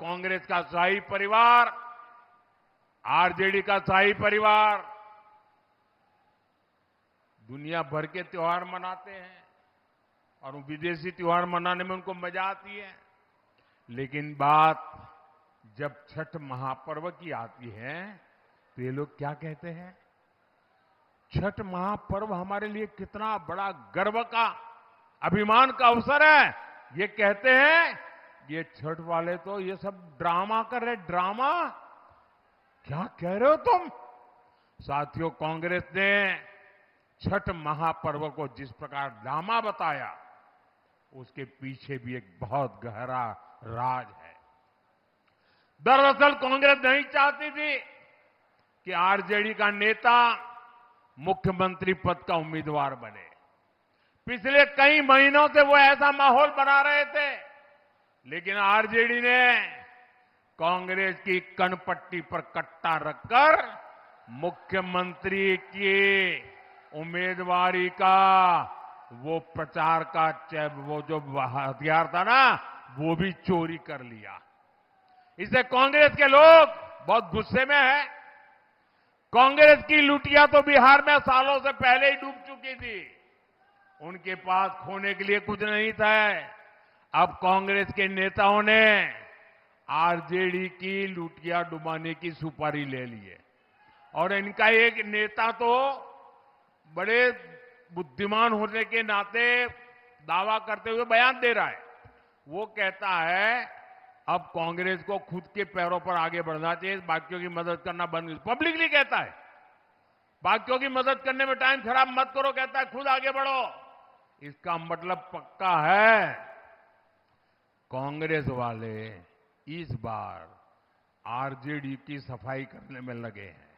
कांग्रेस का शाही परिवार, आरजेडी का शाही परिवार दुनिया भर के त्योहार मनाते हैं और विदेशी त्योहार मनाने में उनको मजा आती है। लेकिन बात जब छठ महापर्व की आती है तो ये लोग क्या कहते हैं? छठ महापर्व हमारे लिए कितना बड़ा गर्व का, अभिमान का अवसर है। ये कहते हैं ये छठ वाले तो ये सब ड्रामा कर रहे। ड्रामा? क्या कह रहे हो तुम? साथियों, कांग्रेस ने छठ महापर्व को जिस प्रकार ड्रामा बताया, उसके पीछे भी एक बहुत गहरा राज है। दरअसल कांग्रेस नहीं चाहती थी कि आरजेडी का नेता मुख्यमंत्री पद का उम्मीदवार बने। पिछले कई महीनों से वो ऐसा माहौल बना रहे थे, लेकिन आरजेडी ने कांग्रेस की कनपट्टी पर कट्टा रखकर मुख्यमंत्री की उम्मीदवारी का वो प्रचार का वो जो हथियार था ना, वो भी चोरी कर लिया। इससे कांग्रेस के लोग बहुत गुस्से में हैं। कांग्रेस की लुटिया तो बिहार में सालों से पहले ही डूब चुकी थी। उनके पास खोने के लिए कुछ नहीं था। अब कांग्रेस के नेताओं ने आरजेडी की लुटिया डुबाने की सुपारी ले ली है। और इनका एक नेता तो बड़े बुद्धिमान होने के नाते दावा करते हुए बयान दे रहा है। वो कहता है अब कांग्रेस को खुद के पैरों पर आगे बढ़ना चाहिए, बाकियों की मदद करना बंद। पब्लिकली कहता है बाकियों की मदद करने में टाइम खराब मत करो, कहता है खुद आगे बढ़ो। इसका मतलब पक्का है कांग्रेस वाले इस बार आरजेडी की सफाई करने में लगे हैं।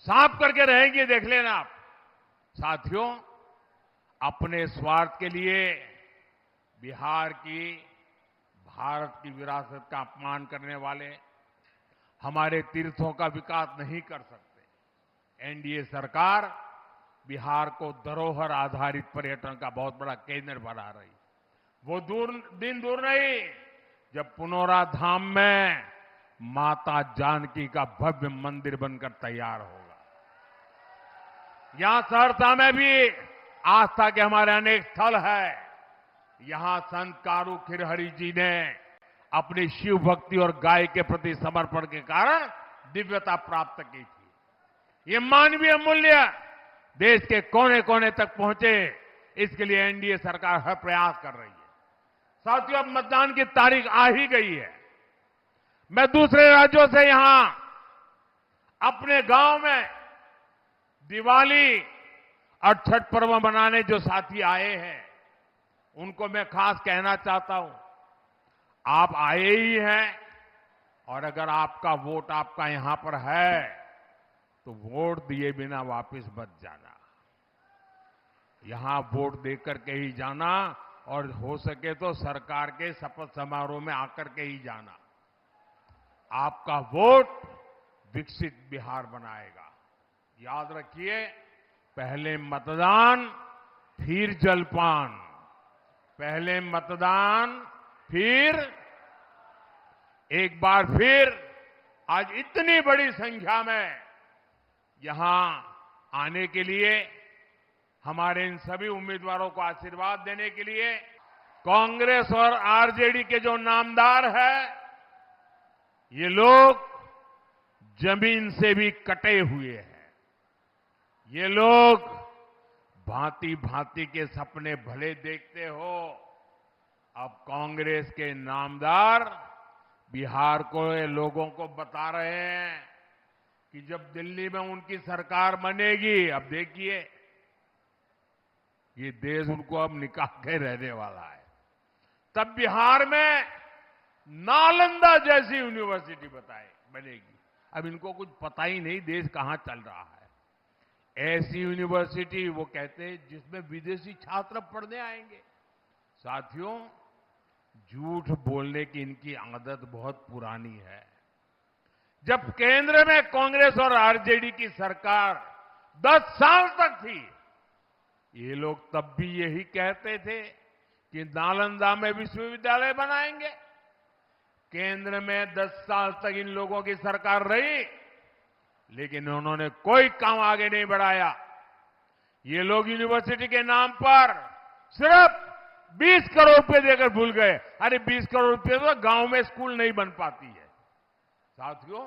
साफ करके रहेंगे, देख लेना आप। साथियों, अपने स्वार्थ के लिए बिहार की, भारत की विरासत का अपमान करने वाले हमारे तीर्थों का विकास नहीं कर सकते। एनडीए सरकार बिहार को धरोहर आधारित पर्यटन का बहुत बड़ा केंद्र बना रही। वो दिन दूर नहीं जब पुनौरा धाम में माता जानकी का भव्य मंदिर बनकर तैयार होगा। यहां सहरसा में भी आस्था के हमारे अनेक स्थल है। यहां संत कारू खिरहरी जी ने अपनी शिव भक्ति और गाय के प्रति समर्पण के कारण दिव्यता प्राप्त की थी। ये मानवीय मूल्य देश के कोने कोने तक पहुंचे, इसके लिए एनडीए सरकार हर प्रयास कर रही है। साथियों, अब मतदान की तारीख आ ही गई है। मैं दूसरे राज्यों से यहां अपने गांव में दिवाली और छठ पर्व मनाने जो साथी आए हैं, उनको मैं खास कहना चाहता हूं, आप आए ही हैं और अगर आपका वोट आपका यहां पर है तो वोट दिए बिना वापस मत जाना। यहां वोट देकर के ही जाना और हो सके तो सरकार के शपथ समारोह में आकर के ही जाना। आपका वोट विकसित बिहार बनाएगा। याद रखिए, पहले मतदान फिर जलपान, पहले मतदान फिर। एक बार फिर आज इतनी बड़ी संख्या में यहां आने के लिए, हमारे इन सभी उम्मीदवारों को आशीर्वाद देने के लिए कांग्रेस और आरजेडी के जो नामदार है, ये लोग जमीन से भी कटे हुए हैं। ये लोग भांति भांति के सपने भले देखते हो। अब कांग्रेस के नामदार बिहार को लोगों को बता रहे हैं कि जब दिल्ली में उनकी सरकार बनेगी, अब देखिए ये देश उनको अब निकाल के रहने वाला है। तब बिहार में नालंदा जैसी यूनिवर्सिटी बनेगी। अब इनको कुछ पता ही नहीं देश कहां चल रहा है। ऐसी यूनिवर्सिटी वो कहते हैं जिसमें विदेशी छात्र पढ़ने आएंगे। साथियों, झूठ बोलने की इनकी आदत बहुत पुरानी है। जब केंद्र में कांग्रेस और आरजेडी की सरकार 10 साल तक थी, ये लोग तब भी यही कहते थे कि नालंदा में विश्वविद्यालय बनाएंगे। केंद्र में 10 साल तक इन लोगों की सरकार रही, लेकिन उन्होंने कोई काम आगे नहीं बढ़ाया। ये लोग यूनिवर्सिटी के नाम पर सिर्फ 20 करोड़ रुपए देकर भूल गए। अरे 20 करोड़ रुपए तो गांव में स्कूल नहीं बन पाती है। साथियों,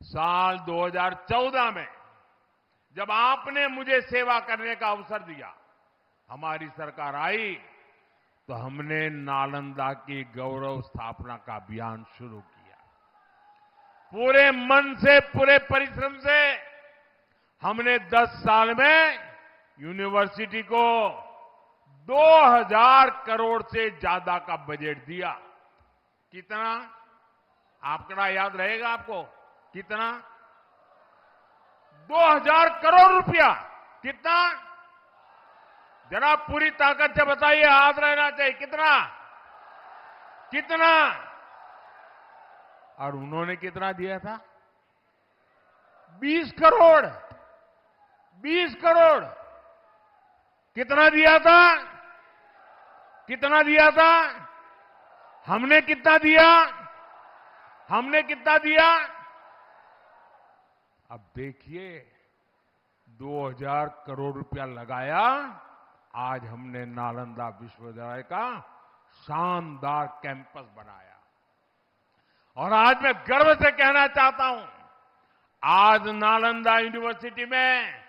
साल 2014 में जब आपने मुझे सेवा करने का अवसर दिया, हमारी सरकार आई, तो हमने नालंदा की गौरव स्थापना का अभियान शुरू किया। पूरे मन से, पूरे परिश्रम से हमने 10 साल में यूनिवर्सिटी को 2000 करोड़ से ज्यादा का बजट दिया। कितना? आंकड़ा याद रहेगा आपको? कितना? 2000 करोड़ रुपया। कितना? जरा पूरी ताकत से बताइए, हाथ रहना चाहिए। कितना? कितना? और उन्होंने कितना दिया था? 20 करोड़। 20 करोड़। कितना दिया था? कितना दिया था? हमने कितना दिया? हमने कितना दिया? अब देखिए, 2000 करोड़ रुपया लगाया। आज हमने नालंदा विश्वविद्यालय का शानदार कैंपस बनाया। और आज मैं गर्व से कहना चाहता हूं, आज नालंदा यूनिवर्सिटी में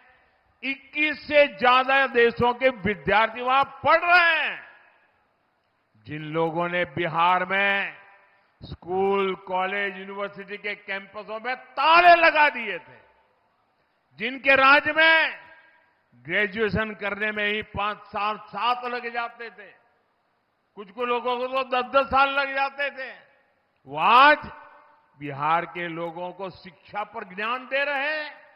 21 से ज्यादा देशों के विद्यार्थी वहां पढ़ रहे हैं। जिन लोगों ने बिहार में स्कूल, कॉलेज, यूनिवर्सिटी के कैंपसों में ताले लगा दिए थे, जिनके राज्य में ग्रेजुएशन करने में ही 5 साल 7 लग जाते थे, कुछ लोगों को तो 10-10 साल लग जाते थे, वो आज बिहार के लोगों को शिक्षा पर ज्ञान दे रहे हैं।